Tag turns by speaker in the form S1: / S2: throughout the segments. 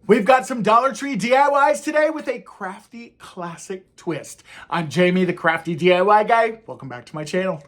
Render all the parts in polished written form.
S1: We've got some Dollar Tree DIYs today with a crafty classic twist. I'm Jamie, the crafty DIY guy. Welcome back to my channel.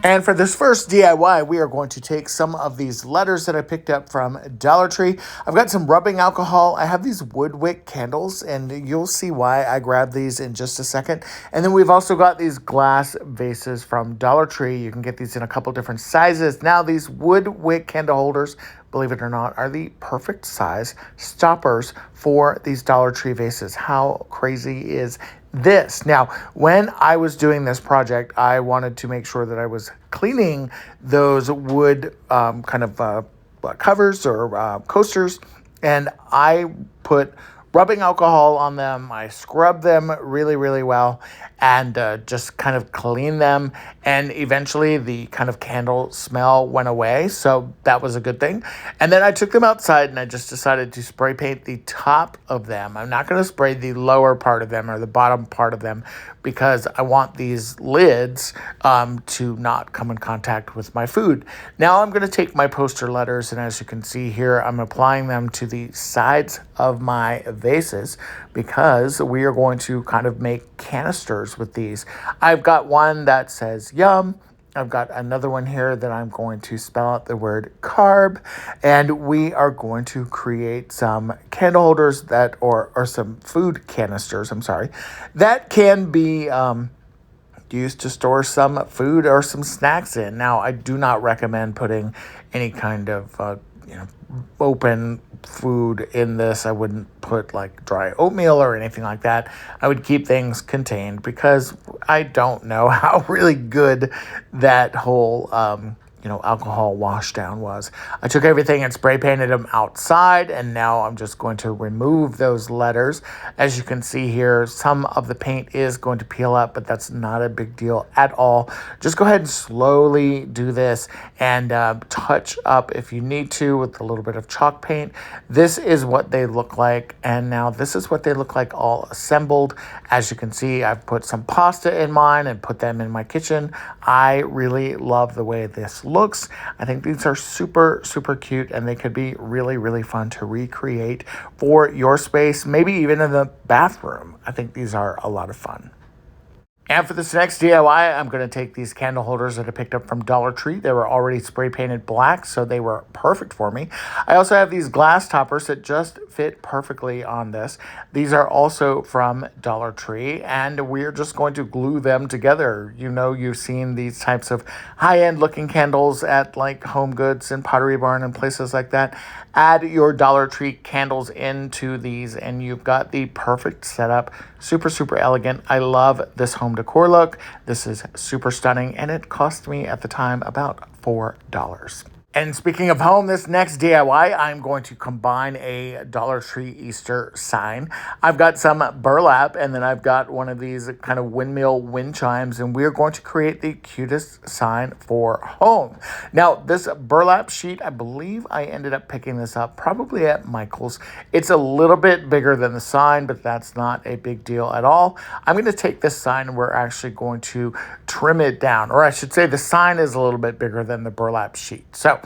S1: And for this first DIY, we are going to take some of these letters that I picked up from Dollar Tree. I've got some rubbing alcohol. I have these wood wick candles, and you'll see why I grabbed these in just a second. And then we've also got these glass vases from Dollar Tree. You can get these in a couple different sizes. Now, these wood wick candle holders, believe it or not, are the perfect size stoppers for these Dollar Tree vases. How crazy is this? Now, when I was doing this project, I wanted to make sure that I was cleaning those wood covers or coasters, and I put rubbing alcohol on them. I scrubbed them really, really well and just kind of cleaned them. And eventually the kind of candle smell went away. So that was a good thing. And then I took them outside and I just decided to spray paint the top of them. I'm not going to spray the lower part of them or the bottom part of them because I want these lids to not come in contact with my food. Now I'm going to take my poster letters, and as you can see here, I'm applying them to the sides of my vases because we are going to kind of make canisters with these. I've got one that says yum. I've got another one here that I'm going to spell out the word carb, and we are going to create some candle holders or some food canisters, that can be used to store some food or some snacks in. Now, I do not recommend putting any kind of open food in this. I wouldn't put like dry oatmeal or anything like that. I would keep things contained because I don't know how really good that whole alcohol washdown was. I took everything and spray painted them outside, and now I'm just going to remove those letters. As you can see here, some of the paint is going to peel up, but that's not a big deal at all. Just go ahead and slowly do this and touch up if you need to with a little bit of chalk paint. This is what they look like, and now this is what they look like all assembled. As you can see, I've put some pasta in mine and put them in my kitchen. I really love the way this looks. I think these are super, super cute, and they could be really, really fun to recreate for your space, maybe even in the bathroom. I think these are a lot of fun. And for this next DIY, I'm going to take these candle holders that I picked up from Dollar Tree. They were already spray painted black, so they were perfect for me. I also have these glass toppers that just fit perfectly on this. These are also from Dollar Tree, and we're just going to glue them together. You know, you've seen these types of high-end looking candles at like Home Goods and Pottery Barn and places like that. Add your Dollar Tree candles into these, and you've got the perfect setup. Super, super elegant. I love this home decor look. This is super stunning, and it cost me at the time about $4. And speaking of home, this next DIY, I'm going to combine a Dollar Tree Easter sign. I've got some burlap, and then I've got one of these kind of windmill wind chimes, and we're going to create the cutest sign for home. Now, this burlap sheet, I believe I ended up picking this up probably at Michael's. It's a little bit bigger than the sign, but that's not a big deal at all. I'm going to take this sign, and we're actually going to trim it down, or I should say the sign is a little bit bigger than the burlap sheet. So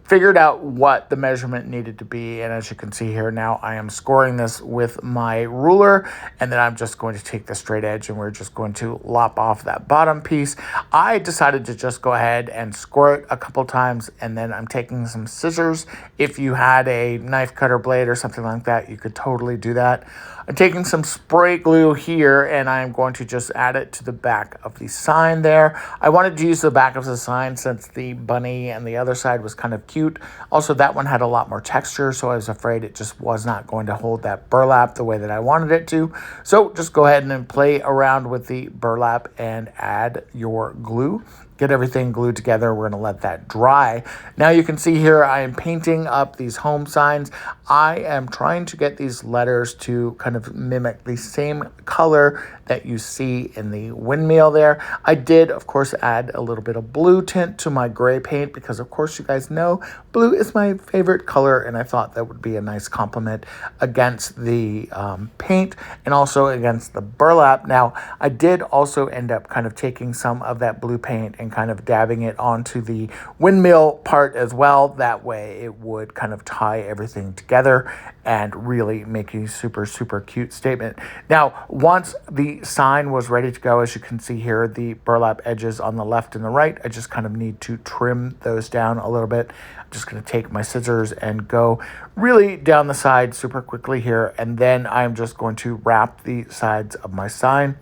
S1: figured out what the measurement needed to be, and as you can see here now, I am scoring this with my ruler, and then I'm just going to take the straight edge and we're just going to lop off that bottom piece. I decided to just go ahead and score it a couple times, and then I'm taking some scissors. If you had a knife cutter blade or something like that, you could totally do that. I'm taking some spray glue here, and I'm going to just add it to the back of the sign there. I wanted to use the back of the sign since the bunny and the other side was kind of cute. Also, that one had a lot more texture, so I was afraid it just was not going to hold that burlap the way that I wanted it to. So just go ahead and then play around with the burlap and add your glue. Get everything glued together. We're going to let that dry. Now you can see here I am painting up these home signs. I am trying to get these letters to kind kind of mimic the same color that you see in the windmill there. I did, of course, add a little bit of blue tint to my gray paint because, of course, you guys know blue is my favorite color, and I thought that would be a nice complement against the paint and also against the burlap. Now, I did also end up kind of taking some of that blue paint and kind of dabbing it onto the windmill part as well. That way it would kind of tie everything together and really make a super, super cute statement. Now, once the sign was ready to go, as you can see here, the burlap edges on the left and the right, I just kind of need to trim those down a little bit. I'm just going to take my scissors and go really down the side super quickly here, and then I'm just going to wrap the sides of my sign.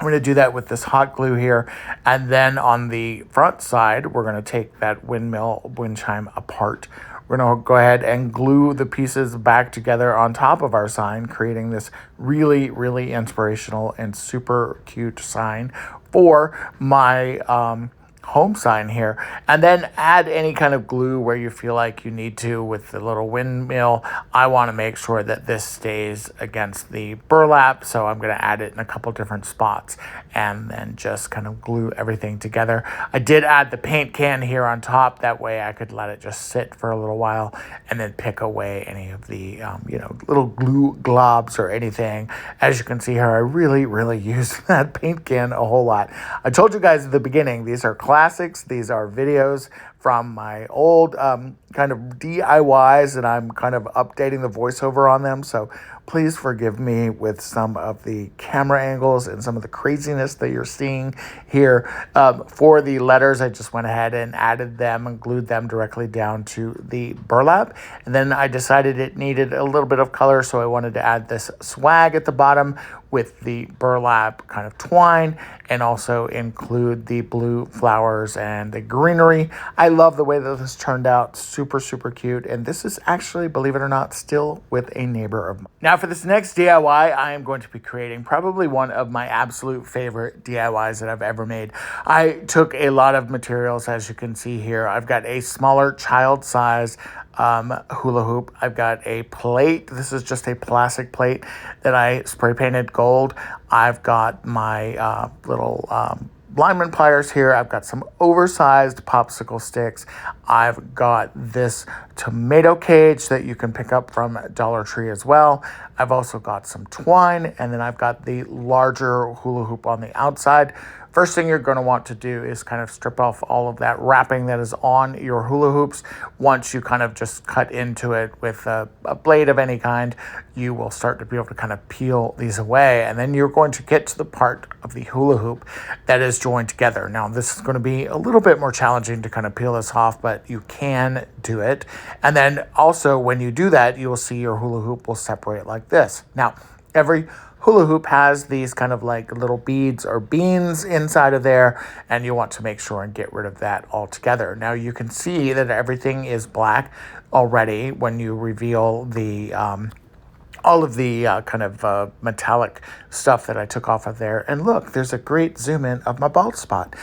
S1: I'm going to do that with this hot glue here, and then on the front side, we're going to take that windmill wind chime apart. We're going to go ahead and glue the pieces back together on top of our sign, creating this really, really inspirational and super cute sign for my home sign here, and then add any kind of glue where you feel like you need to with the little windmill. I want to make sure that this stays against the burlap, so I'm going to add it in a couple different spots and then just kind of glue everything together. I did add the paint can here on top, that way I could let it just sit for a little while and then pick away any of the little glue globs or anything. As you can see here, I really, really used that paint can a whole lot. I told you guys at the beginning, these are classics. These are videos from my old kind of DIYs, and I'm kind of updating the voiceover on them. So please forgive me with some of the camera angles and some of the craziness that you're seeing here. For the letters, I just went ahead and added them and glued them directly down to the burlap. And then I decided it needed a little bit of color, so I wanted to add this swag at the bottom with the burlap kind of twine, and also include the blue flowers and the greenery. I love the way that this turned out. Super, super cute. And this is actually, believe it or not, still with a neighbor of mine. Now for this next DIY, I am going to be creating probably one of my absolute favorite DIYs that I've ever made. I took a lot of materials, as you can see here. I've got a smaller child size hula hoop. I've got a plate. This is just a plastic plate that I spray painted gold. I've got my little lineman pliers here. I've got some oversized popsicle sticks. I've got this tomato cage that you can pick up from Dollar Tree as well. I've also got some twine, and then I've got the larger hula hoop on the outside. First thing you're going to want to do is kind of strip off all of that wrapping that is on your hula hoops. Once you kind of just cut into it with a blade of any kind, you will start to be able to kind of peel these away. And then you're going to get to the part of the hula hoop that is joined together. Now, this is going to be a little bit more challenging to kind of peel this off, but you can do it. And then also when you do that, you will see your hula hoop will separate like this. Now, every hula hoop has these kind of like little beads or beans inside of there, and you want to make sure and get rid of that altogether. Now you can see that everything is black already when you reveal the all of the kind of metallic stuff that I took off of there. And look, there's a great zoom in of my bald spot.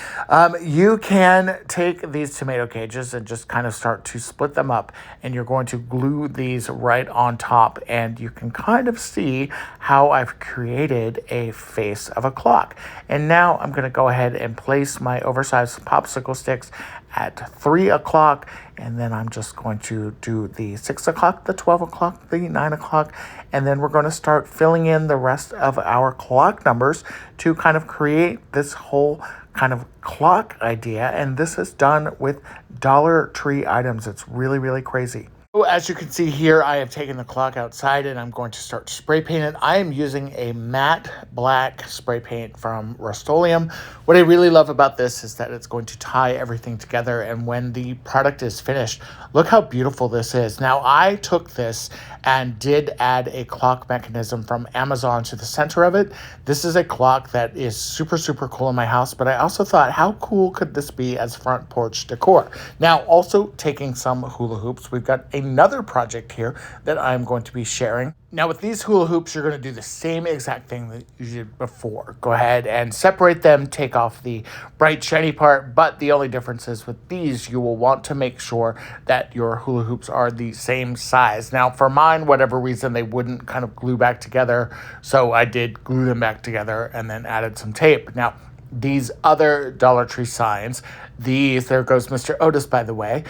S1: You can take these tomato cages and just kind of start to split them up, and you're going to glue these right on top, and you can kind of see how I've created a face of a clock. And now I'm going to go ahead and place my oversized popsicle sticks at 3 o'clock, and then I'm just going to do the 6 o'clock, the 12 o'clock, the 9 o'clock, and then we're going to start filling in the rest of our clock numbers to kind of create this whole kind of clock idea. And this is done with Dollar Tree items. It's really, really crazy. So as you can see here, I have taken the clock outside and I'm going to start to spray paint it. I am using a matte black spray paint from Rust-Oleum. What I really love about this is that it's going to tie everything together, and when the product is finished, look how beautiful this is. Now, I took this and did add a clock mechanism from Amazon to the center of it. This is a clock that is super, super cool in my house, but I also thought, how cool could this be as front porch decor? Now, also taking some hula hoops, we've got a another project here that I'm going to be sharing. Now with these hula hoops, you're going to do the same exact thing that you did before. Go ahead and separate them, take off the bright shiny part, but the only difference is with these, you will want to make sure that your hula hoops are the same size. Now for mine, whatever reason, they wouldn't kind of glue back together, so I did glue them back together and then added some tape. Now these other Dollar Tree signs, there goes Mr. Otis, by the way.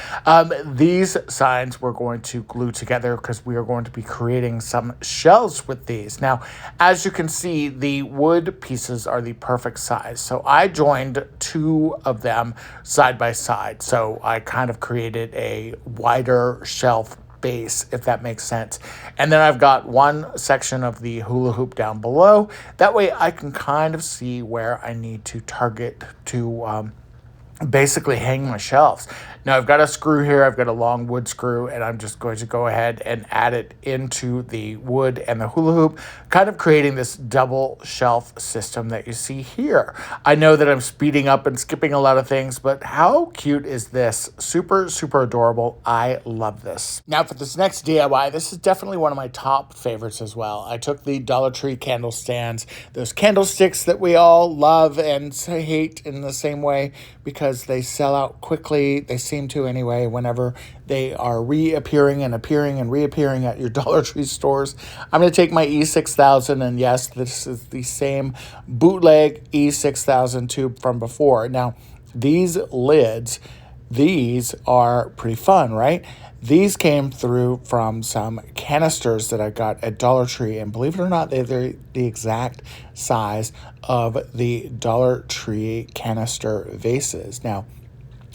S1: These signs we're going to glue together because we are going to be creating some shelves with these. Now, as you can see, the wood pieces are the perfect size. So I joined two of them side by side. So I kind of created a wider shelf base, if that makes sense. And then I've got one section of the hula hoop down below. That way I can kind of see where I need to target to basically hang my shelves. Now I've got a screw here, I've got a long wood screw, and I'm just going to go ahead and add it into the wood and the hula hoop, kind of creating this double shelf system that you see here. I know that I'm speeding up and skipping a lot of things, but how cute is this? Super, super adorable. I love this. Now for this next DIY, this is definitely one of my top favorites as well. I took the Dollar Tree candle stands, those candlesticks that we all love and hate in the same way because they sell out quickly. They seem to anyway, whenever they are reappearing and appearing and reappearing at your Dollar Tree stores. I'm going to take my E6000, and yes, this is the same bootleg E6000 tube from before. Now, these lids, these are pretty fun, right? These came through from some canisters that I got at Dollar Tree, and believe it or not, they're the exact size of the Dollar Tree canister vases. Now,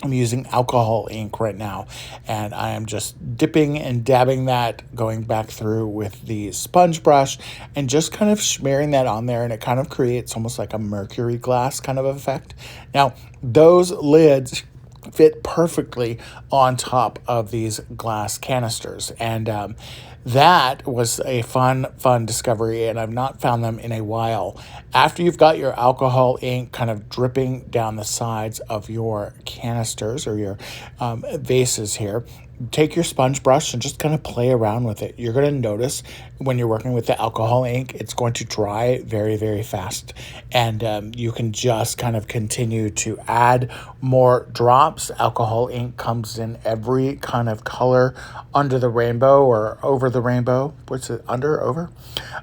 S1: I'm using alcohol ink right now, and I am just dipping and dabbing that, going back through with the sponge brush and just kind of smearing that on there, and it kind of creates almost like a mercury glass kind of effect. Now, those lids fit perfectly on top of these glass canisters, and that was a fun discovery, and I've not found them in a while. After you've got your alcohol ink kind of dripping down the sides of your canisters or your vases here, take your sponge brush and just kind of play around with it. You're going to notice when you're working with the alcohol ink, it's going to dry very, very fast. And you can just kind of continue to add more drops. Alcohol ink comes in every kind of color under the rainbow or over the rainbow. What's it? Under? Over?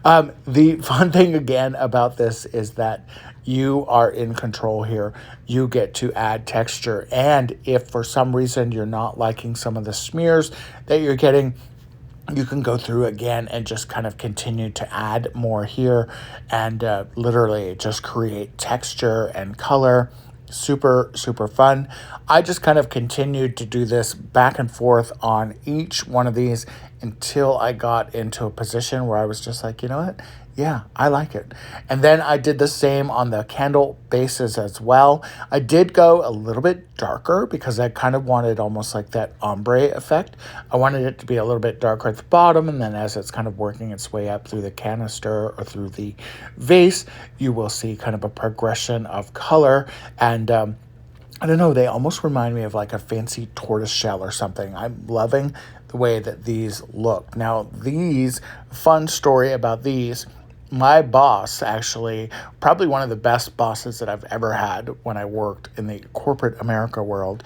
S1: The fun thing again about this is that you are in control here. You get to add texture. And if for some reason you're not liking some of the smears that you're getting, you can go through again and just kind of continue to add more here and literally just create texture and color. Super, super fun. I just kind of continued to do this back and forth on each one of these until I got into a position where I was just like, you know what? Yeah, I like it. And then I did the same on the candle bases as well. I did go a little bit darker because I kind of wanted almost like that ombre effect. I wanted it to be a little bit darker at the bottom, and then as it's kind of working its way up through the canister or through the vase, you will see kind of a progression of color. And I don't know, they almost remind me of like a fancy tortoise shell or something. I'm loving the way that these look. Now, fun story about these, my boss, actually, probably one of the best bosses that I've ever had when I worked in the corporate America world.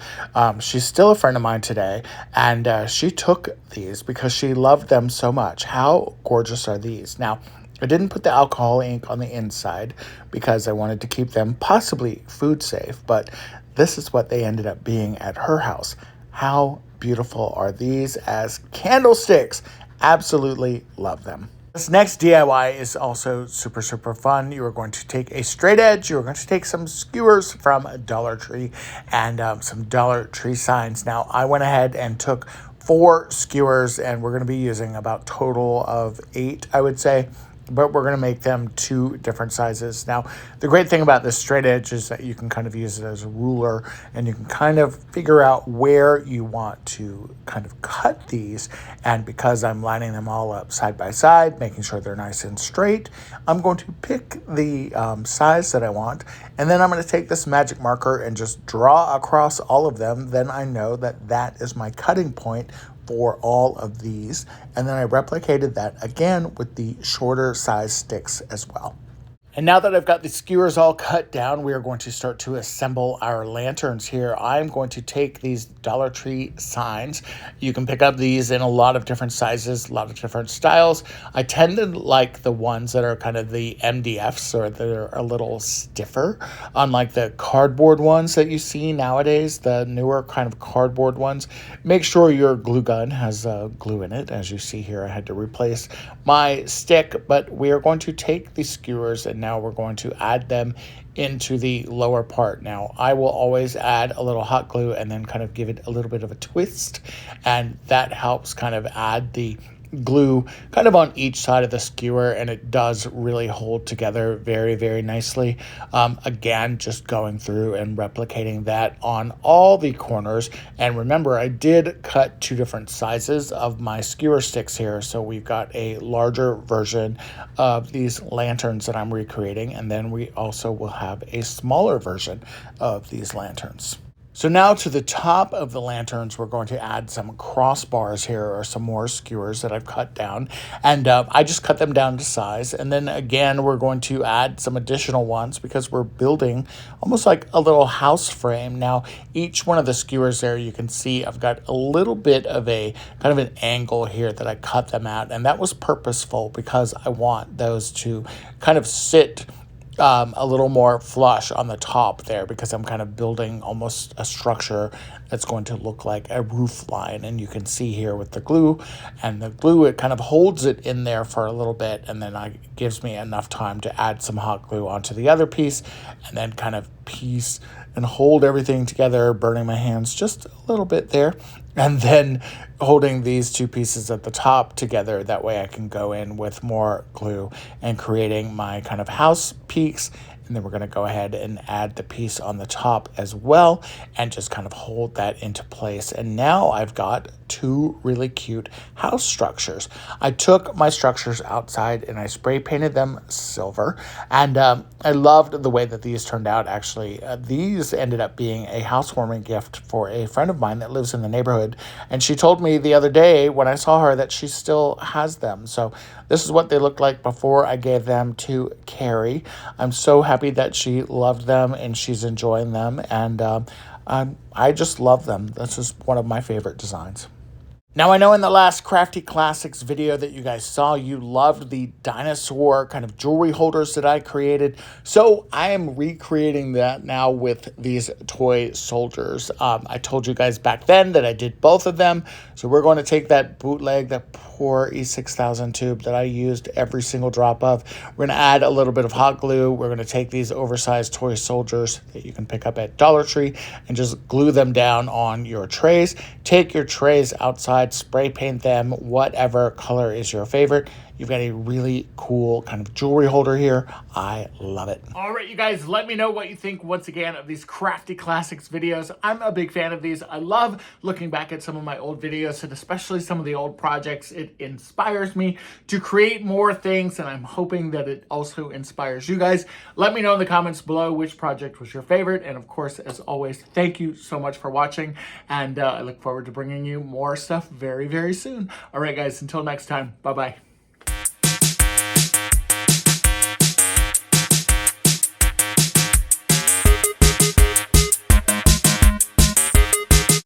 S1: She's still a friend of mine today, and she took these because she loved them so much. How gorgeous are these? Now, I didn't put the alcohol ink on the inside because I wanted to keep them possibly food safe, but this is what they ended up being at her house. How beautiful are these as candlesticks? Absolutely love them. This next DIY is also super, super fun. You are going to take a straight edge. You are going to take some skewers from Dollar Tree and some Dollar Tree signs. Now, I went ahead and took 4 skewers, and we're going to be using about total of 8, I would say. But we're going to make them 2 different sizes. Now, the great thing about this straight edge is that you can kind of use it as a ruler, and you can kind of figure out where you want to kind of cut these. And because I'm lining them all up side by side, making sure they're nice and straight, I'm going to pick the size that I want. And then I'm going to take this magic marker and just draw across all of them. Then I know that that is my cutting point for all of these. And then I replicated that again with the shorter size sticks as well. And now that I've got the skewers all cut down, we are going to start to assemble our lanterns here. I'm going to take these Dollar Tree signs. You can pick up these in a lot of different sizes, a lot of different styles. I tend to like the ones that are kind of the MDFs, or that are a little stiffer, unlike the cardboard ones that you see nowadays, the newer kind of cardboard ones. Make sure your glue gun has glue in it. As you see here, I had to replace my stick, but we are going to take the skewers and now we're going to add them into the lower part. Now, I will always add a little hot glue and then kind of give it a little bit of a twist, and that helps kind of add the glue kind of on each side of the skewer, and it does really hold together very, very nicely. Again, just going through and replicating that on all the corners. And remember, I did cut 2 different sizes of my skewer sticks here, so we've got a larger version of these lanterns that I'm recreating, and then we also will have a smaller version of these lanterns. So now to the top of the lanterns, we're going to add some crossbars here, or some more skewers that I've cut down. And I just cut them down to size. And then again, we're going to add some additional ones because we're building almost like a little house frame. Now, each one of the skewers there, you can see I've got a little bit of a kind of an angle here that I cut them at. And that was purposeful because I want those to kind of sit a little more flush on the top there, because I'm kind of building almost a structure that's going to look like a roof line. And you can see here with the glue, it kind of holds it in there for a little bit, and then it gives me enough time to add some hot glue onto the other piece, and then kind of piece and hold everything together, burning my hands just a little bit there. And then holding these 2 pieces at the top together. That way I can go in with more glue and creating my kind of house peaks. And then we're going to go ahead and add the piece on the top as well, and just kind of hold that into place. And now I've got 2 really cute house structures. I took my structures outside and I spray painted them silver. And I loved the way that these turned out. Actually, these ended up being a housewarming gift for a friend of mine that lives in the neighborhood. And she told me the other day when I saw her that she still has them. So this is what they looked like before I gave them to Carrie. I'm so happy that she loved them and she's enjoying them. And I just love them. This is one of my favorite designs. Now, I know in the last Crafty Classics video that you guys saw, you loved the dinosaur kind of jewelry holders that I created. So I am recreating that now with these toy soldiers. I told you guys back then that I did both of them. So we're going to take that bootleg, that poor E6000 tube that I used every single drop of. We're going to add a little bit of hot glue. We're going to take these oversized toy soldiers that you can pick up at Dollar Tree and just glue them down on your trays. Take your trays outside, spray paint them whatever color is your favorite. You've got a really cool kind of jewelry holder here. I love it. All right, you guys, let me know what you think once again of these Crafty Classics videos. I'm a big fan of these. I love looking back at some of my old videos, and especially some of the old projects. It inspires me to create more things, and I'm hoping that it also inspires you guys. Let me know in the comments below which project was your favorite. And of course, as always, thank you so much for watching, and I look forward to bringing you more stuff very, very soon. All right, guys, until next time, bye-bye.